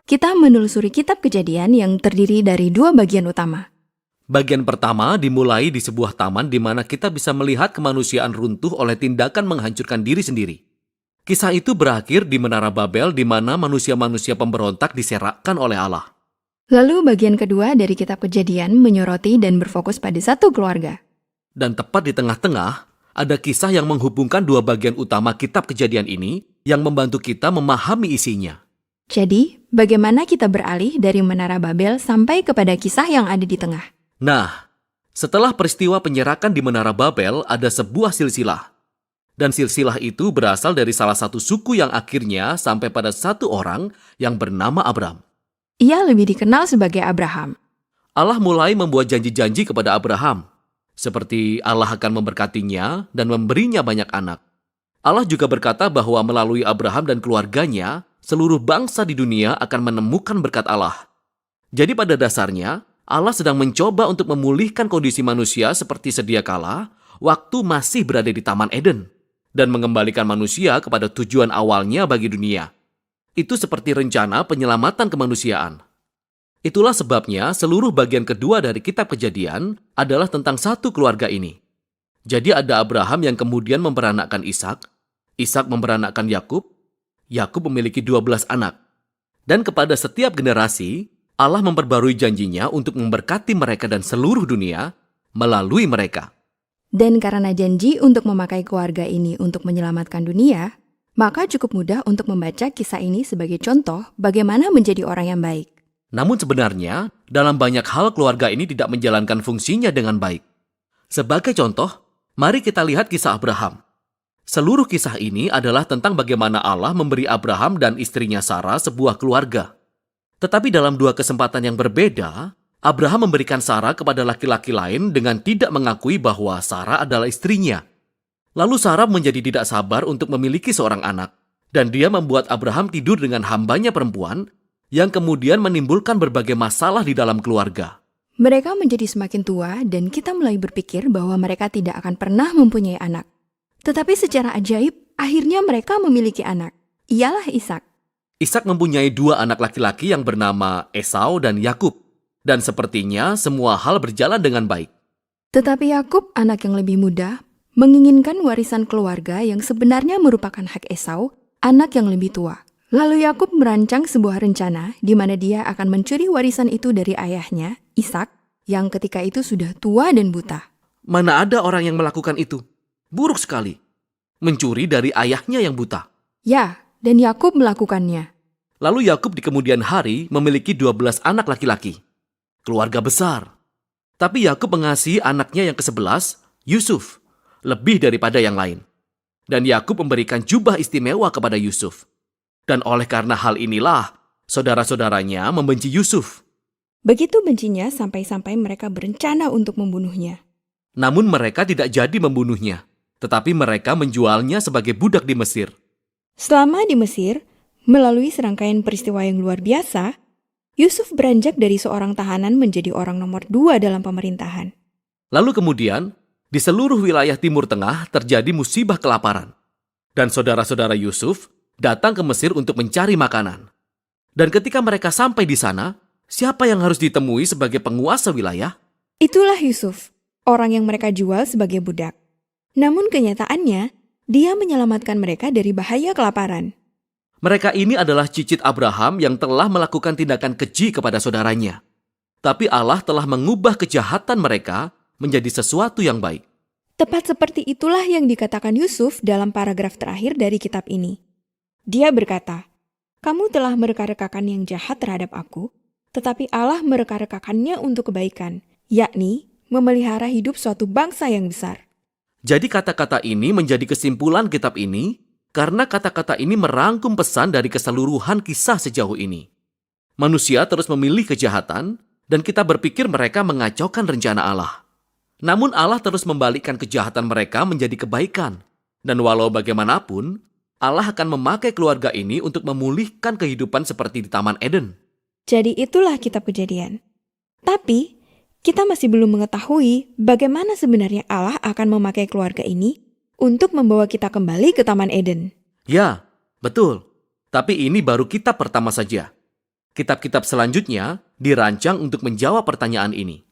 Kita menelusuri kitab Kejadian yang terdiri dari dua bagian utama. Bagian pertama dimulai di sebuah taman di mana kita bisa melihat kemanusiaan runtuh oleh tindakan menghancurkan diri sendiri. Kisah itu berakhir di Menara Babel di mana manusia-manusia pemberontak diserakkan oleh Allah. Lalu bagian kedua dari kitab Kejadian menyoroti dan berfokus pada satu keluarga. Dan tepat di tengah-tengah, ada kisah yang menghubungkan dua bagian utama kitab Kejadian ini yang membantu kita memahami isinya. Jadi, bagaimana kita beralih dari Menara Babel sampai kepada kisah yang ada di tengah? Nah, setelah peristiwa penyerakan di Menara Babel, ada sebuah silsilah. Dan silsilah itu berasal dari salah satu suku yang akhirnya sampai pada satu orang yang bernama Abram. Ia lebih dikenal sebagai Abraham. Allah mulai membuat janji-janji kepada Abraham, seperti Allah akan memberkatinya dan memberinya banyak anak. Allah juga berkata bahwa melalui Abraham dan keluarganya, seluruh bangsa di dunia akan menemukan berkat Allah. Jadi pada dasarnya, Allah sedang mencoba untuk memulihkan kondisi manusia seperti sedia kala, waktu masih berada di Taman Eden, dan mengembalikan manusia kepada tujuan awalnya bagi dunia. Itu seperti rencana penyelamatan kemanusiaan. Itulah sebabnya seluruh bagian kedua dari kitab Kejadian adalah tentang satu keluarga ini. Jadi ada Abraham yang kemudian memperanakkan Ishak, Ishak memperanakkan Yakub, Yakub memiliki 12 anak. Dan kepada setiap generasi, Allah memperbarui janjinya untuk memberkati mereka dan seluruh dunia melalui mereka. Dan karena janji untuk memakai keluarga ini untuk menyelamatkan dunia, maka cukup mudah untuk membaca kisah ini sebagai contoh bagaimana menjadi orang yang baik. Namun sebenarnya, dalam banyak hal keluarga ini tidak menjalankan fungsinya dengan baik. Sebagai contoh, mari kita lihat kisah Abraham. Seluruh kisah ini adalah tentang bagaimana Allah memberi Abraham dan istrinya Sarah sebuah keluarga. Tetapi dalam dua kesempatan yang berbeda, Abraham memberikan Sarah kepada laki-laki lain dengan tidak mengakui bahwa Sarah adalah istrinya. Lalu Sarah menjadi tidak sabar untuk memiliki seorang anak, dan dia membuat Abraham tidur dengan hambanya perempuan, yang kemudian menimbulkan berbagai masalah di dalam keluarga. Mereka menjadi semakin tua dan kita mulai berpikir bahwa mereka tidak akan pernah mempunyai anak. Tetapi secara ajaib, akhirnya mereka memiliki anak. Ialah Ishak. Ishak mempunyai dua anak laki-laki yang bernama Esau dan Yakub. Dan sepertinya semua hal berjalan dengan baik. Tetapi Yakub, anak yang lebih muda, menginginkan warisan keluarga yang sebenarnya merupakan hak Esau, anak yang lebih tua. Lalu Yakub merancang sebuah rencana di mana dia akan mencuri warisan itu dari ayahnya, Ishak, yang ketika itu sudah tua dan buta. Mana ada orang yang melakukan itu? Buruk sekali. Mencuri dari ayahnya yang buta. Ya, dan Yakub melakukannya. Lalu Yakub di kemudian hari memiliki 12 anak laki-laki. Keluarga besar. Tapi Yakub mengasihi anaknya yang ke-11, Yusuf, lebih daripada yang lain. Dan Yakub memberikan jubah istimewa kepada Yusuf. Dan oleh karena hal inilah, saudara-saudaranya membenci Yusuf. Begitu bencinya sampai-sampai mereka berencana untuk membunuhnya. Namun mereka tidak jadi membunuhnya, tetapi mereka menjualnya sebagai budak di Mesir. Selama di Mesir, melalui serangkaian peristiwa yang luar biasa, Yusuf beranjak dari seorang tahanan menjadi orang nomor 2 dalam pemerintahan. Lalu kemudian, di seluruh wilayah Timur Tengah terjadi musibah kelaparan. Dan saudara-saudara Yusuf datang ke Mesir untuk mencari makanan. Dan ketika mereka sampai di sana, siapa yang harus ditemui sebagai penguasa wilayah? Itulah Yusuf, orang yang mereka jual sebagai budak. Namun kenyataannya, dia menyelamatkan mereka dari bahaya kelaparan. Mereka ini adalah cicit Abraham yang telah melakukan tindakan keji kepada saudaranya. Tapi Allah telah mengubah kejahatan mereka menjadi sesuatu yang baik. Tepat seperti itulah yang dikatakan Yusuf dalam paragraf terakhir dari kitab ini. Dia berkata, "Kamu telah mereka-rekakan yang jahat terhadap aku, tetapi Allah mereka-rekakannya untuk kebaikan, yakni memelihara hidup suatu bangsa yang besar." Jadi kata-kata ini menjadi kesimpulan kitab ini karena kata-kata ini merangkum pesan dari keseluruhan kisah sejauh ini. Manusia terus memilih kejahatan dan kita berpikir mereka mengacaukan rencana Allah. Namun Allah terus membalikkan kejahatan mereka menjadi kebaikan. Dan walau bagaimanapun, Allah akan memakai keluarga ini untuk memulihkan kehidupan seperti di Taman Eden. Jadi itulah kitab Kejadian. Tapi, kita masih belum mengetahui bagaimana sebenarnya Allah akan memakai keluarga ini untuk membawa kita kembali ke Taman Eden. Ya, betul. Tapi ini baru kitab pertama saja. Kitab-kitab selanjutnya dirancang untuk menjawab pertanyaan ini.